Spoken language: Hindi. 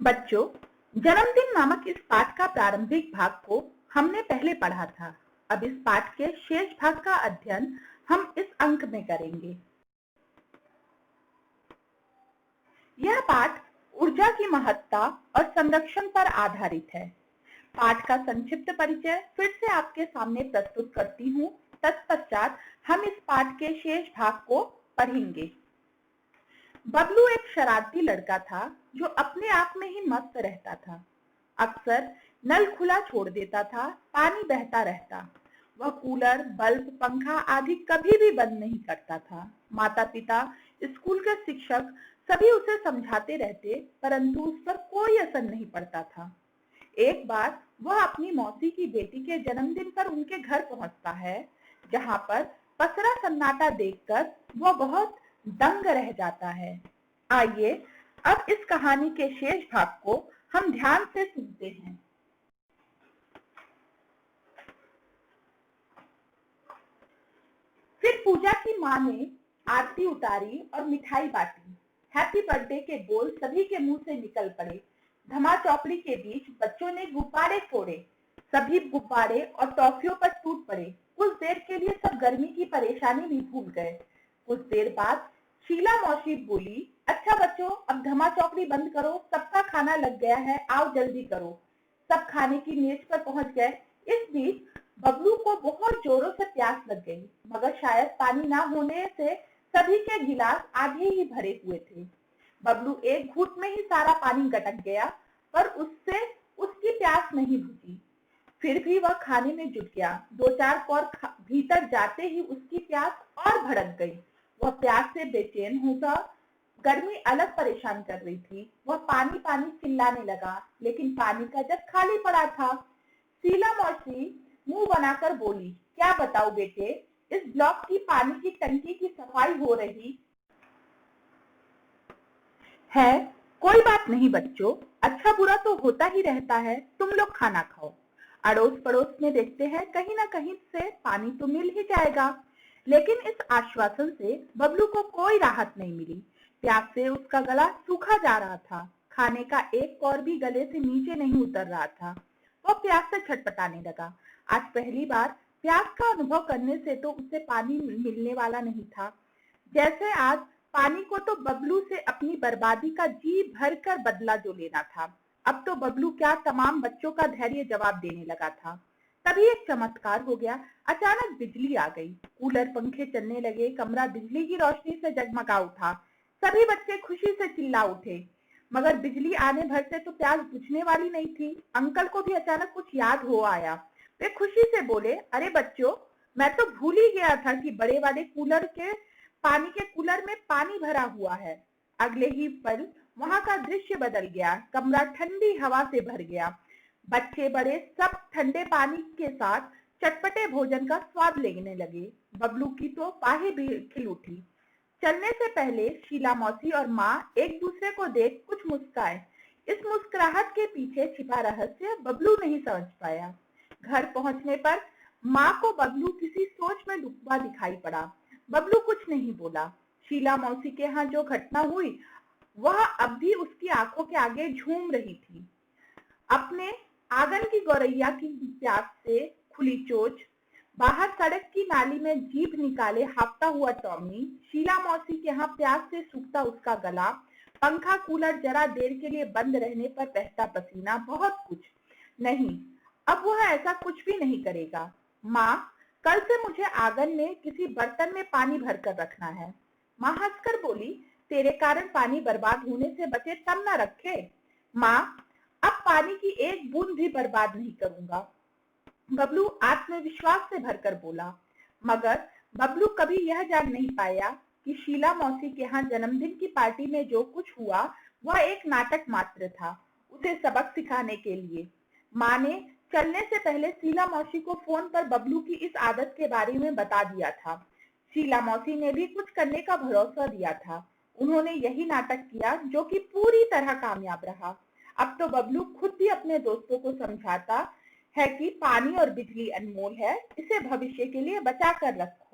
बच्चों, जन्मदिन नामक इस पाठ का प्रारंभिक भाग को हमने पहले पढ़ा था। अब इस पाठ के शेष भाग का अध्ययन हम इस अंक में करेंगे। यह पाठ ऊर्जा की महत्ता और संरक्षण पर आधारित है। पाठ का संक्षिप्त परिचय फिर से आपके सामने प्रस्तुत करती हूँ। तत्पश्चात हम इस पाठ के शेष भाग को पढ़ेंगे। बबलू एक शरारती लड़का था जो अपने आप में ही मस्त रहता था। अक्सर नल खुला छोड़ देता था, पानी बहता रहता। वह कूलर, बल्ब, पंखा आदि कभी भी बंद नहीं करता था। माता पिता, स्कूल के शिक्षक सभी उसे समझाते रहते, परंतु उस पर कोई असर नहीं पड़ता था। एक बार वह अपनी मौसी की बेटी के जन्मदिन पर उनके घर पहुंचता है, जहां पर पसरा सन्नाटा देखकर वह बहुत दंग रह जाता है। आइए अब इस कहानी के शेष भाग को हम ध्यान से सुनते हैं। फिर पूजा की माँ ने आरती उतारी और मिठाई बांटी। हैप्पी बर्थडे के बोल सभी के मुंह से निकल पड़े। धमा चौकड़ी के बीच बच्चों ने गुब्बारे फोड़े। सभी गुब्बारे और टॉफियों पर टूट पड़े। कुछ देर के लिए सब गर्मी की परेशानी भी भूल गए। कुछ देर बाद शीला मौसी बोली, अच्छा बच्चों, अब धमा चौकड़ी बंद करो, सबका खाना लग गया है, आओ जल्दी करो। सब खाने की मेज पर पहुंच गए। इस बीच बबलू को बहुत जोरों से प्यास लग गई, मगर शायद पानी ना होने से सभी के गिलास आधे ही भरे हुए थे। बबलू एक घूंट में ही सारा पानी गटक गया, पर उससे उसकी प्यास नहीं बुझी। फिर भी वह खाने में जुट गया। 2-4 कौर भीतर जाते ही उसकी प्यास और भड़क गई। वह प्यास से बेचैन होगा। गर्मी अलग परेशान कर रही थी। वह पानी पानी चिल्लाने लगा, लेकिन पानी का जग खाली पड़ा था। शीला मौसी मुंह बनाकर बोली, क्या बताऊं बेटे, इस ब्लॉक की पानी की टंकी की सफाई हो रही है। कोई बात नहीं बच्चों, अच्छा बुरा तो होता ही रहता है, तुम लोग खाना खाओ। अड़ोस पड़ोस में देखते हैं, कहीं ना कहीं से पानी तो मिल ही जाएगा। लेकिन इस आश्वासन से बबलू को कोई राहत नहीं मिली। प्यास से उसका गला सूखा जा रहा था। खाने का एक कौर भी गले से नीचे नहीं उतर रहा था। वो प्यास से छटपटाने लगा। आज पहली बार प्यास का अनुभव करने से तो उसे पानी मिलने वाला नहीं था। जैसे आज पानी को तो बबलू से अपनी बर्बादी का जी भर कर बदला जो लेना था। अब तो बबलू क्या तमाम बच्चों का धैर्य जवाब देने लगा था। तभी एक चमत्कार हो गया। अचानक बिजली आ गई। कूलर, पंखे चलने लगे। कमरा बिजली की रोशनी से जगमगा उठा। सभी बच्चे खुशी से चिल्ला उठे। मगर बिजली आने भर से तो प्यास बुझने वाली नहीं थी। अंकल को भी अचानक कुछ याद हो आया। वे खुशी से बोले, अरे बच्चों, मैं तो भूल ही गया था कि बड़े वाले पानी के कूलर में पानी भरा हुआ है। अगले ही पल वहां का दृश्य बदल गया। कमरा ठंडी हवा से भर गया। बच्चे बड़े सब ठंडे पानी के साथ चटपटे भोजन का स्वाद लेने लगे। बबलू की तो बाहें भी खिल उठी। चलने से पहले शीला मौसी और माँ एक दूसरे को देख कुछ मुस्काए। इस मुस्कुराहट के पीछे छिपा रहस्य बबलू नहीं समझ पाया। घर पहुंचने पर माँ को बबलू किसी सोच में डूबा दिखाई पड़ा। बबलू कुछ नहीं बोला। शीला मौसी के यहाँ जो घटना हुई वह अब भी उसकी आंखों के आगे झूम रही थी। अपने आंगन की गौरैया की प्यास से खुली चोंच, बाहर सड़क की नाली में जीभ निकाले हाफता हुआ टॉमी, शीला मौसी के यहाँ प्यास से सूखता उसका गला, पंखा कूलर जरा देर के लिए बंद रहने पर बहता पसीना, बहुत कुछ। नहीं, अब वह ऐसा कुछ भी नहीं करेगा। माँ, कल से मुझे आंगन में किसी बर्तन में पानी भरकर रखना है। माँ हंसकर बोली, तेरे कारण पानी बर्बाद होने से बचे तब न रखे। माँ, अब पानी की एक बूंद भी बर्बाद नहीं करूंगा। बबलू आत्मविश्वास से भरकर बोला। मगर बबलू कभी यह जान नहीं पाया कि शीला मौसी के यहाँ जन्मदिन की पार्टी में जो कुछ हुआ वह एक नाटक मात्र था, उसे सबक सिखाने के लिए। माँ ने चलने से पहले शीला मौसी को फोन पर बबलू की इस आदत के बारे में बता दिया था। शीला मौसी ने भी कुछ करने का भरोसा दिया था। उन्होंने यही नाटक किया जो कि पूरी तरह कामयाब रहा। अब तो बबलू खुद भी अपने दोस्तों को समझाता है कि पानी और बिजली अनमोल है, इसे भविष्य के लिए बचा कर रखो।